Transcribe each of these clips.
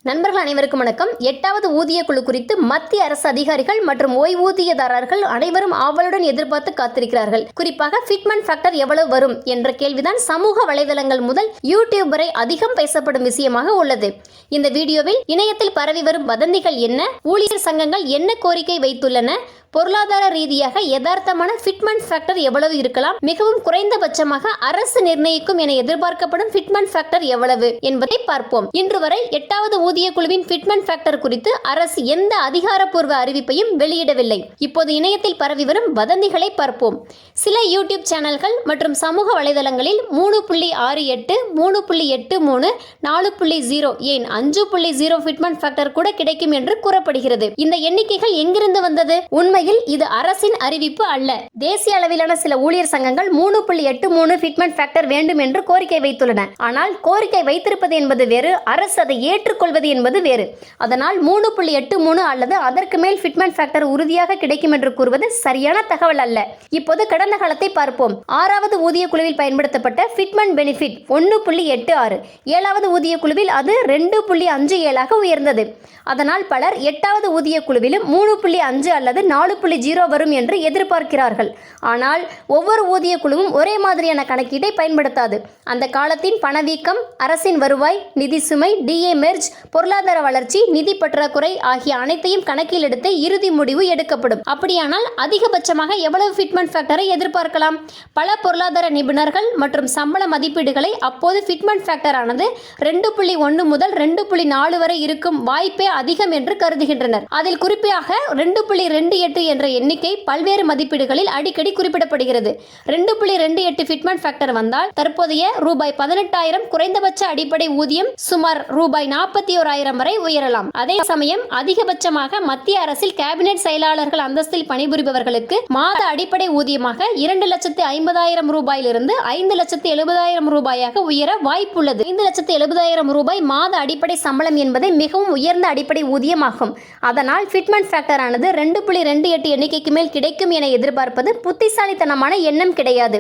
நண்பர்கள் அனைவருக்கும் வணக்கம். 8வது ஊதிய குழு குறித்து மத்திய அரசு அதிகாரிகள் மற்றும் ஓய்வூதியதாரர்கள் அனைவரும் ஆவலுடன் எதிர்பார்த்து காத்திருக்கிறார்கள். குறிப்பாக ஃபிட்மென்ட் ஃபேக்டர் எவ்வளவு வரும் என்ற கேள்விதான் சமூக வலைதளங்கள் முதல் யூடியூப் வரை அதிகம் பேசப்படும் விஷயமாக உள்ளது. இந்த வீடியோவில் இணையத்தில் பரவி வரும் வதந்திகள் என்ன, ஊழியர் சங்கங்கள் என்ன கோரிக்கை வைத்துள்ளன, பொருளாதார ரீதியாக யதார்த்தமான ஃபிட்மென்ட் ஃபேக்டர் எவ்வளவு இருக்கலாம், மிகவும் குறைந்தபட்சமாக அரசு நிர்ணயிக்கும் என எதிர்பார்க்கப்படும் ஃபிட்மென்ட் ஃபேக்டர் எவ்வளவு என்பதை பார்ப்போம். இன்று வரை 8வது ஊதிய குழுவின் ஃபிட்மென்ட் ஃபேக்டர் குறித்து அரசு எந்த அதிகாரப்பூர்வ அறிவிப்பையும் வெளியிடவில்லை. இப்போது இணையத்தில் பரவி வரும் வதந்திகளை பார்ப்போம். சில யூடியூப் சேனல்கள் மற்றும் சமூக வலைதளங்களில் 3.68, 3.83, 4.0 ஏன் 5.0 ஃபிட்மென்ட் ஃபேக்டர் கூட கிடைக்கும் என்று கூறப்படுகிறது. இந்த எண்ணிக்கைகள் எங்கிருந்து வந்தது? உண்மையில் இது அரசின் அறிவிப்பு அல்ல. தேசிய அளவிலான சில ஊழியர் சங்கங்கள் 3.83 ஃபிட்மென்ட் ஃபேக்டர் வேண்டும் என்று கோரிக்கை வைத்துள்ளன. ஆனால் கோரிக்கை வைத்திருப்பது என்பது வேறு, அரசு அதை ஏற்றுக்கொள்வது என்பது வேறு. அதனால் 3.83 அல்லது அதற்கு மேல் ஃபிட்மென்ட் ஃபேக்டர் உறுதியாக கிடைக்கும் என்று கூறுவது சரியான தகவல் அல்ல. இப்போது கடந்த காலத்தை பார்ப்போம். 6வது ஊதிய குழுவில் பயன்படுத்தப்பட்ட ஃபிட்மென்ட் பெனிஃபிட் 1.86, 7வது ஊதிய குழுவில் அது 2.57 உயர்ந்தது. அதனால் பலர் 8வது ஊதிய குழுவிலும் 3.5 அல்லது 4.0 வரும் என்று எதிர்பார்க்கிறார்கள். ஆனால் ஒவ்வொரு ஊதிய குழுவும் ஒரே மாதிரியான கணக்கீட்டை பயன்படுத்தாது. அந்த காலத்தின் பணவீக்கம், அரசின் வருவாய், நிதி சுமை, டிஏ மெர்ஜ், பொருளாதார வளர்ச்சி, நிதி பற்றாக்குறை ஆகிய அனைத்தையும் கணக்கில் எடுத்து இறுதி முடிவு எடுக்கப்படும். அப்படியானால் அதிகபட்சமாக எவ்வளவு ஃபிட்மென்ட் ஃபேக்டரை எதிர்பார்க்கலாம்? பல பொருளாதார நிபுணர்கள் மற்றும் சம்பள மதிப்பீடுகளை அப்போது ஃபிட்மென்ட் ஃபேக்டர் ஆனது 2.1 முதல் 2.4 வரை இருக்கும் வாய்ப்பே அதிகம் என்று கருதுகின்றனர். அதில் குறிப்பாக 2.28 என்ற எண்ணிக்கை பல்வேறு மதிப்பீடுகளில் அடிக்கடி குறிப்பிடப்படுகிறது. 2.28 ஃபிட்மென்ட் ஃபேக்டர் வந்தால் தற்போதைய ரூபாய் 18,000 குறைந்தபட்ச அடிப்படை ஊதியம் சுமார் ரூபாய் 41,000 வரை உயரலாம். அதே சமயம் அதிகபட்சமாக மத்திய அரசில் கேபினெட் செயலாளர்கள் அந்தஸ்தில் பணிபுரிபவர்களுக்கு மாத அடிப்படை ஊதியமாக 2,50,000 ரூபாயிலிருந்து 5,70,000 ரூபாயாக உயர வாய்ப்புள்ளது. 5,70,000 ரூபாய் மாத அடிப்படை சம்பளம் என்பது மிகவும் உயர்ந்த அடிப்படை ஊதியமாகும். அதனால் ஃபிட்மென்ட் ஃபேக்டர் ஆனது 2.28 எண்ணிக்கைக்கு மேல் கிடைக்கும் என எதிர்பார்ப்பது புத்திசாலித்தனமான எண்ணம் கிடையாது.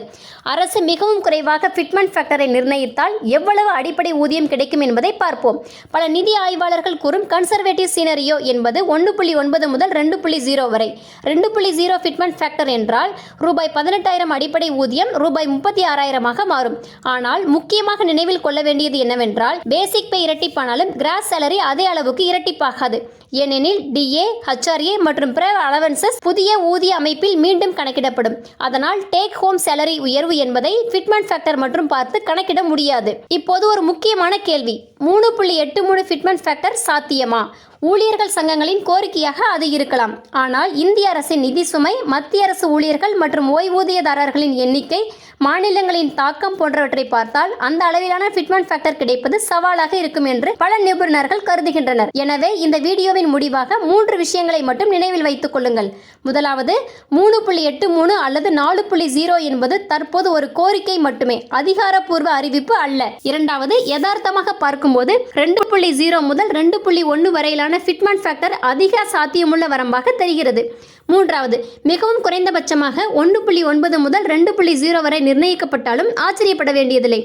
அரசு மிகவும் குறைவாக ஃபிட்மென்ட் ஃபேக்டரை நிர்ணயித்தால் எவ்வளவு அடிப்படை ஊதியம் கிடைக்கும் என்பதை பார்ப்போம். பல நிதி ஆய்வாளர்கள் கூறும் கன்சர்வேட்டிவ் சீனரியோ என்பது 1.9 முதல் 2.0 வரை. 2.0 ஃபிட்மென்ட் ஃபேக்டர் என்றால் ரூபாய் 18,000 அடிப்படை ஊதியம் ரூபாய் 36,000 மாறும். ஆனால் முக்கியமாக நினைவில் கொள்ள வேண்டியது என்னவென்றால், பேசிக் பே இரட்டிப்பானாலும் கிராஸ் சேலரி அதே அளவுக்கு இரட்டிப்பாகாது. ஏனெனில் டிஏ, ஹெச்ஆர்ஏ மற்றும் பிற அலவன்சஸ் புதிய ஊதிய அமைப்பில் மீண்டும் கணக்கிடப்படும். அதனால் டேக் ஹோம் சேலரி உயர்வு என்பதை ஃபிட்மென்ட் ஃபேக்டர் மற்றும் பார்த்து கணக்கிட முடியாது. இப்போது ஒரு முக்கியமான கேள்வி, 3.83 ஃபிட்மென்ட் ஃபேக்டர் சாத்தியமா? ஊழியர்கள் சங்கங்களின் கோரிக்கையாக அது இருக்கலாம். ஆனால் இந்திய அரசின் நிதி சுமை, மத்திய அரசு ஊழியர்கள் மற்றும் ஓய்வூதியதாரர்களின் எண்ணிக்கை, மாநிலங்களின் தாக்கம் போன்றவற்றை பார்த்தால் அந்த அளவிலான ஃபிட்மென்ட் ஃபேக்டர் கிடைப்பது சவாலாக இருக்கும் என்று பல நிபுணர்கள் கருதுகின்றனர். எனவே இந்த வீடியோவின் முடிவாக 3 விஷயங்களை மட்டும் நினைவில் வைத்துக் கொள்ளுங்கள். முதலாவது, 3.83 அல்லது 4.0 என்பது தற்போது ஒரு கோரிக்கை மட்டுமே, அதிகாரப்பூர்வ அறிவிப்பு அல்ல. இரண்டாவது, யதார்த்தமாக பார்க்கும்போது 2.0 முதல் 2.1 வரையிலான ஃபிட்மென்ட் ஃபேக்டர் அதிக சாத்தியமுள்ள வரம்பாக தெரிகிறது. மூன்றாவது, மிகவும் குறைந்தபட்சமாக 1.9 முதல் 2.0 வரை நிர்ணயிக்கப்பட்டாலும் ஆச்சரியப்பட வேண்டியதில்லை.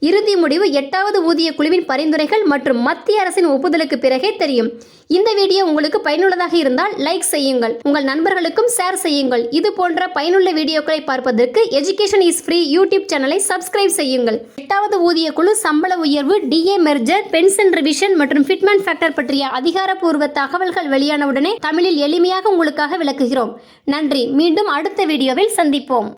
இறுதி முடிவு 8வது ஊதிய குழுவின் பரிந்துரைகள் மற்றும் மத்திய அரசின் ஒப்புதலுக்கு பிறகே தெரியும். இந்த வீடியோ உங்களுக்கு பயனுள்ளதாக இருந்தால் லைக் செய்யுங்கள், உங்கள் நண்பர்களுக்கும் ஷேர் செய்யுங்கள். இது போன்ற பயனுள்ள வீடியோக்களை பார்ப்பதற்கு எஜுகேஷன் இஸ் ஃப்ரீ யூடியூப் சேனலை சப்ஸ்கிரைப் செய்யுங்கள். 8வது ஊதிய குழு சம்பள உயர்வு, டிஏ மெர்ஜர், பென்ஷன் ரிவிஷன் மற்றும் ஃபிட்மென்ட் ஃபேக்டர் பற்றிய அதிகாரப்பூர்வ தகவல்கள் வெளியானவுடனே தமிழில் எளிமையாக உங்களுக்காக விளக்குகிறோம். நன்றி. மீண்டும் அடுத்த வீடியோவில் சந்திப்போம்.